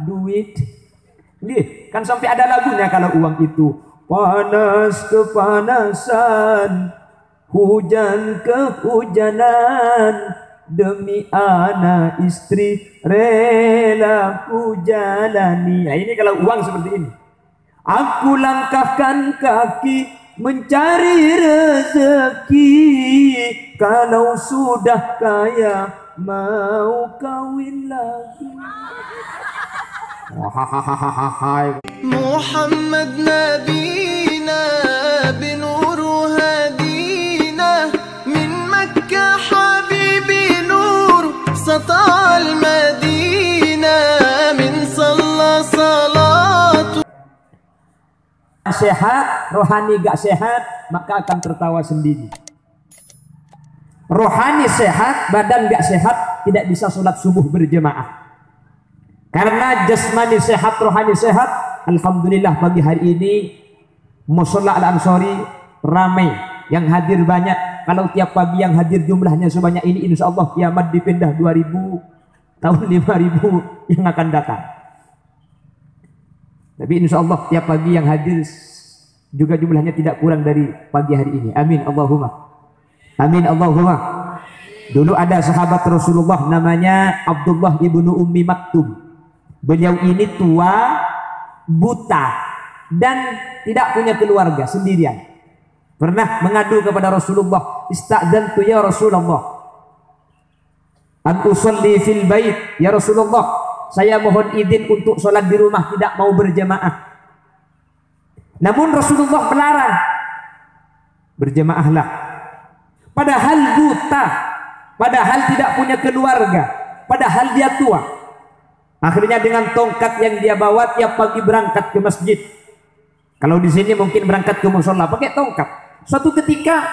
duit. Nggih, kan sampai ada lagunya kalau uang itu. Panas kepanasan, hujan kehujanan, demi anak istri rela ku jalani. Nah, ini kalau uang seperti ini. Aku langkahkan kaki mencari rezeki, kalau sudah kaya mau kawin lagi. Muhammad nabina binuru hadina min Makkah habibi nur satal madina min salla salatu. Sehat, rohani gak sehat, maka akan tertawa sendiri. Rohani sehat, badan gak sehat, tidak bisa sholat subuh berjemaah. Karena jasmani sehat, rohani sehat, alhamdulillah pagi hari ini Musholla Al-Ansori ramai, yang hadir banyak. Kalau tiap pagi yang hadir jumlahnya sebanyak ini, insya Allah kiamat dipindah 2000 tahun 5000 yang akan datang. Tapi insya Allah tiap pagi yang hadir juga jumlahnya tidak kurang dari pagi hari ini. Amin Allahumma. Amin Allahumma. Dulu ada sahabat Rasulullah namanya Abdullah ibnu Ummi Maktum. Beliau ini tua, buta, dan tidak punya keluarga, sendirian. Pernah mengadu kepada Rasulullah, "Ista'dzantu ya Rasulullah an usolli fil bait." Ya Rasulullah, saya mohon izin untuk sholat di rumah, tidak mau berjamaah. Namun Rasulullah melarang. Berjamaahlah. Padahal buta, padahal tidak punya keluarga, padahal dia tua. Akhirnya dengan tongkat yang dia bawa tiap pagi berangkat ke masjid. Kalau di sini mungkin berangkat ke musholla pakai tongkat. Suatu ketika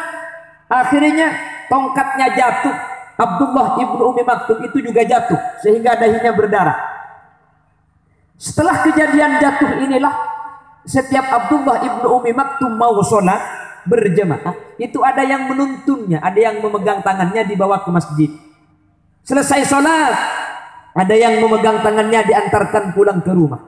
akhirnya tongkatnya jatuh. Abdullah ibnu Ummi Maktum itu juga jatuh sehingga dahinya berdarah. Setelah kejadian jatuh inilah, setiap Abdullah ibnu Ummi Maktum mau sholat berjemaah, itu ada yang menuntunnya, ada yang memegang tangannya dibawa ke masjid. Selesai sholat, ada yang memegang tangannya diantarkan pulang ke rumah.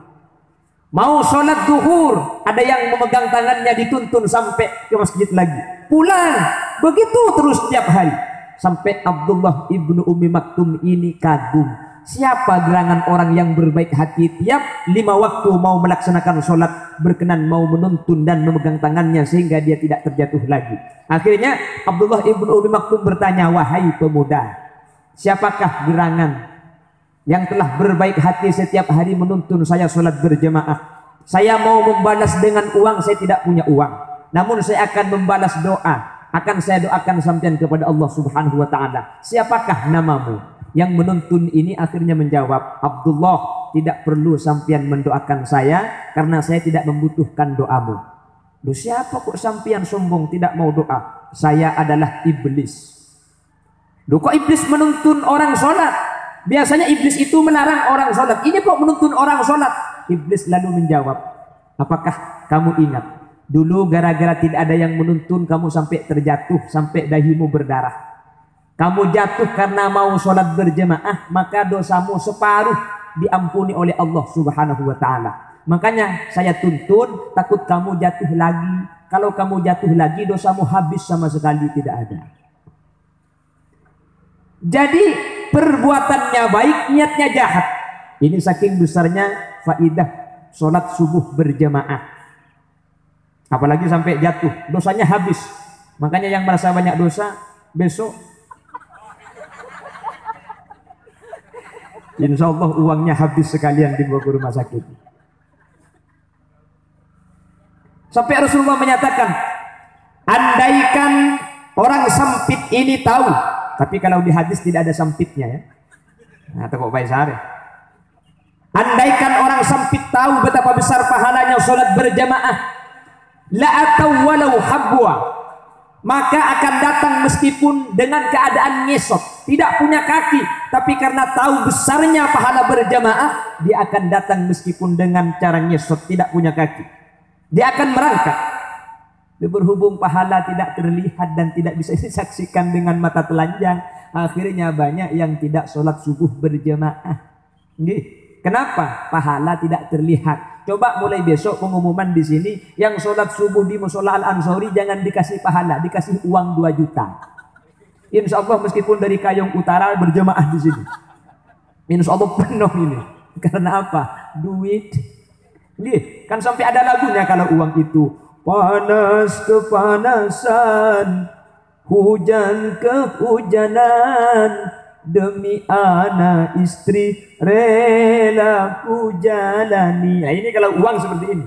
Mau sholat zuhur, ada yang memegang tangannya dituntun sampai ke masjid lagi. Pulang, begitu terus tiap hari. Sampai Abdullah ibnu Ummi Maktum ini kagum. Siapa gerangan orang yang berbaik hati tiap 5 waktu mau melaksanakan sholat, berkenan mau menuntun dan memegang tangannya sehingga dia tidak terjatuh lagi. Akhirnya Abdullah ibnu Ummi Maktum bertanya, "Wahai pemuda, siapakah gerangan yang telah berbaik hati setiap hari menuntun saya sholat berjemaah? Saya mau membalas dengan uang, saya tidak punya uang. Namun saya akan membalas doa. Akan saya doakan sampean kepada Allah Subhanahu wa ta'ala. Siapakah namamu?" Yang menuntun ini akhirnya menjawab, "Abdullah, tidak perlu sampean mendoakan saya karena saya tidak membutuhkan doamu." Loh, siapa kok sampean sombong tidak mau doa? Saya adalah iblis. Loh, kok iblis menuntun orang sholat? Biasanya iblis itu melarang orang sholat. Ini kok menuntun orang sholat? Iblis lalu menjawab, "Apakah kamu ingat dulu gara-gara tidak ada yang menuntun kamu sampai terjatuh, sampai dahimu berdarah? Kamu jatuh karena mau sholat berjemaah, maka dosamu separuh diampuni oleh Allah Subhanahu wa ta'ala. Makanya saya tuntun, takut kamu jatuh lagi. Kalau kamu jatuh lagi, dosamu habis sama sekali tidak ada." Jadi perbuatannya baik, niatnya jahat. Ini saking besarnya faidah sholat subuh berjamaah. Apalagi sampai jatuh, dosanya habis. Makanya yang merasa banyak dosa, besok insya Allah uangnya habis sekalian dibawa ke rumah sakit. Sampai Rasulullah menyatakan, andaikan orang sempit ini tahu. Tapi kalau di hadis tidak ada sempitnya ya. Nah, kok baik sare. Andaikan orang sempit tahu betapa besar pahalanya sholat berjamaah, la atau walau habwa, maka akan datang meskipun dengan keadaan ngesot, tidak punya kaki, tapi karena tahu besarnya pahala berjamaah, dia akan datang meskipun dengan cara ngesot, tidak punya kaki. Dia akan merangkak. Berhubung pahala tidak terlihat dan tidak bisa disaksikan dengan mata telanjang, akhirnya banyak yang tidak sholat subuh berjamaah. Nggih. Kenapa? Pahala tidak terlihat. Coba mulai besok pengumuman di sini, yang sholat subuh di musola Al-Ansori jangan dikasih pahala, dikasih uang 2 juta. Insya Allah meskipun dari Kayong Utara berjemaah di sini, insya Allah penuh ini. Karena apa? Duit. Nih, kan sampai ada lagunya kalau uang itu. Panas kepanasan, hujan kehujanan, demi anak istri rela ku jalani. Nah ini kalau uang seperti ini.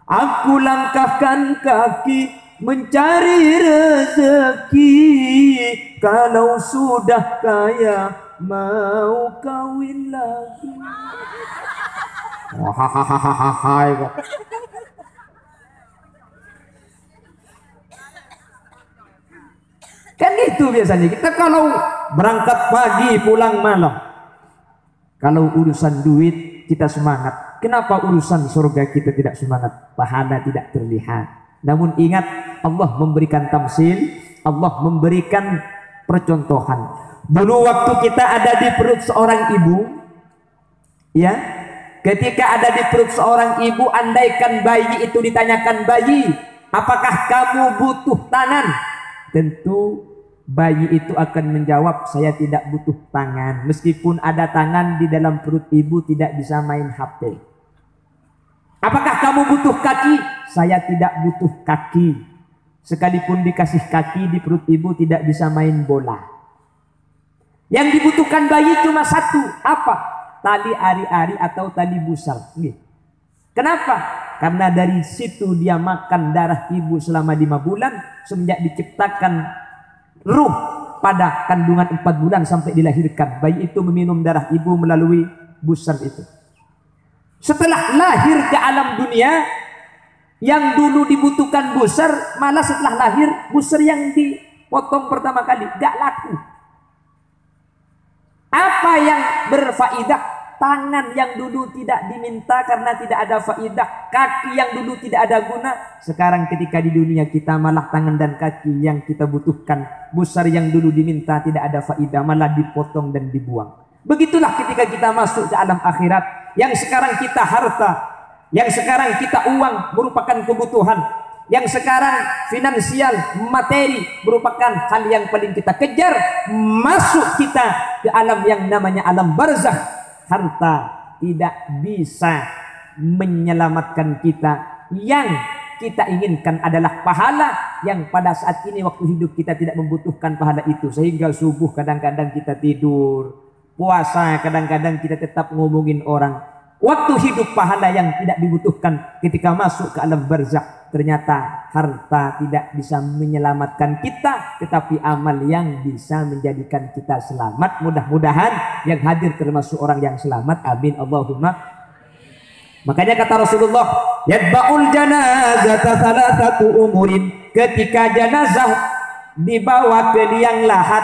Aku langkahkan kaki mencari rezeki, kalau sudah kaya mau kawin lagi. Hahaha. Kan itu biasanya kita kalau berangkat pagi pulang malam. Kalau urusan duit kita semangat. Kenapa urusan surga kita tidak semangat? Pahala tidak terlihat. Namun ingat, Allah memberikan tamsil, Allah memberikan percontohan. Dulu waktu kita ada di perut seorang ibu, ya, ketika ada di perut seorang ibu, andaikan bayi itu ditanyakan, bayi, apakah kamu butuh tangan? Tentu bayi itu akan menjawab, saya tidak butuh tangan. Meskipun ada tangan di dalam perut ibu, tidak bisa main HP. Apakah kamu butuh kaki? Saya tidak butuh kaki. Sekalipun dikasih kaki di perut ibu, tidak bisa main bola. Yang dibutuhkan bayi cuma satu, apa? Tali ari-ari atau tali busar. Kenapa? Karena dari situ dia makan darah ibu selama 5 bulan, semenjak diciptakan ruh pada kandungan 4 bulan sampai dilahirkan. Bayi itu meminum darah ibu melalui busar itu. Setelah lahir ke alam dunia, yang dulu dibutuhkan busar, malah setelah lahir busar yang dipotong pertama kali gak laku. Apa yang berfaidah? Tangan yang dulu tidak diminta karena tidak ada faidah, kaki yang dulu tidak ada guna, sekarang ketika di dunia kita malah tangan dan kaki yang kita butuhkan. Busar yang dulu diminta tidak ada faidah, malah dipotong dan dibuang. Begitulah ketika kita masuk ke alam akhirat, yang sekarang kita harta, yang sekarang kita uang merupakan kebutuhan, yang sekarang finansial, materi merupakan hal yang paling kita kejar. Masuk kita ke alam yang namanya alam barzakh. Harta tidak bisa menyelamatkan kita. Yang kita inginkan adalah pahala, yang pada saat ini waktu hidup kita tidak membutuhkan pahala itu. Sehingga subuh kadang-kadang kita tidur, puasa kadang-kadang kita tetap ngomongin orang. Waktu hidup pahala yang tidak dibutuhkan. Ketika masuk ke alam barzakh, ternyata harta tidak bisa menyelamatkan kita, tetapi amal yang bisa menjadikan kita selamat. Mudah-mudahan yang hadir termasuk orang yang selamat. Amin Allahumma. Makanya kata Rasulullah, yatba'ul janazata salasatu umurin. Ketika jenazah dibawa ke liang lahat,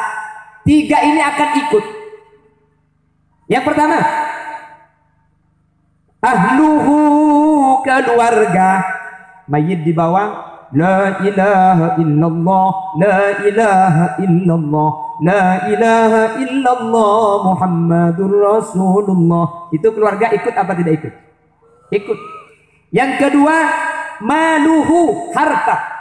3 ini akan ikut. Yang pertama, ahluhu, keluarga. Mayit dibawa, la ilaha illallah, la ilaha illallah, la ilaha illallah Muhammadur Rasulullah. Itu keluarga ikut apa tidak ikut? Ikut. Yang kedua, maluhu, harta.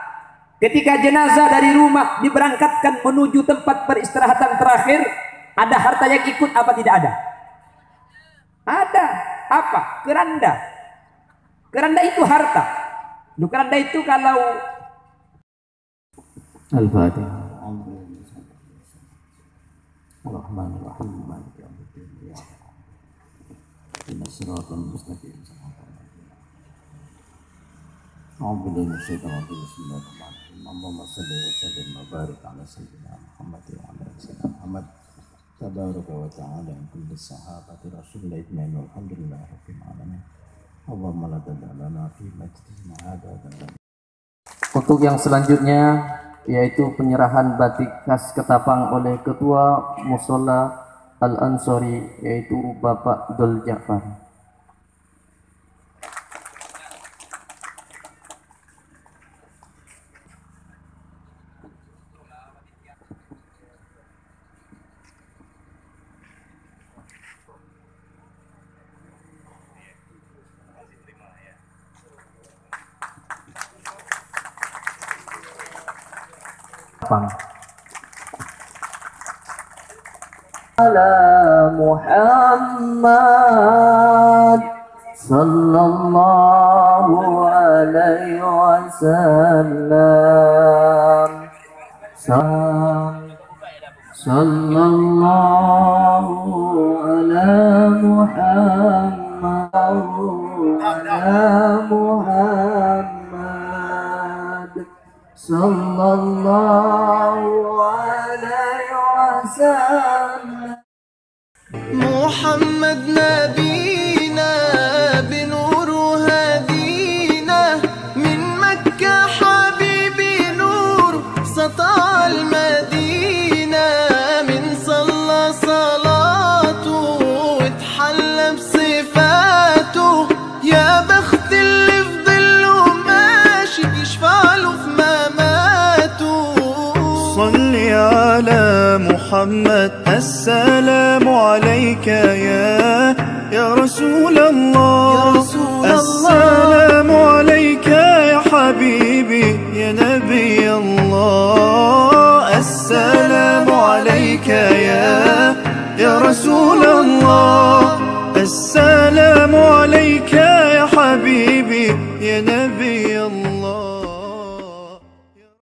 Ketika jenazah dari rumah diberangkatkan menuju tempat peristirahatan terakhir, ada harta yang ikut apa tidak ada? Ada. Apa? Keranda. Keranda itu harta. Keranda itu kalau Al-Fatihah. Ar-Rahmanir-Rahim. Maliki yaumiddin. Ihdinas siratal mustaqim. A'udzu billahi minasyaitonir rajim. Bismillahirrahmanirrahim. Allahumma shalli wa sallim wa barik ala sayyidina Muhammad wa ala ali sayyidina Muhammad. Tabaraka wa ta'ala in kulli sahabati Rasulillah ijma'in walhamdulillahi rabbil alamin. Allahumma la tad'alana fi majlisina hadza. Untuk yang selanjutnya yaitu penyerahan batik khas Ketapang oleh Ketua Mushola Al-Ansori yaitu Bapak Dul Ja'far. lapang. Ala Muhammad sallallahu alaihi wasallam. Sallallahu ala Muhammad ala Muhammad sallallahu alaihi wasallam. محمد نبينا بنور هدينا من مكة حبيبي نور سطع المدينة من صلى صلاته واتحلى بصفاته يا بخت اللي في ظله ماشي يشفع له في مماته. صل على محمد السلام عليك يا رسول الله. السلام عليك يا حبيبي يا نبي الله. السلام عليك يا رسول الله. السلام عليك يا حبيبي يا نبي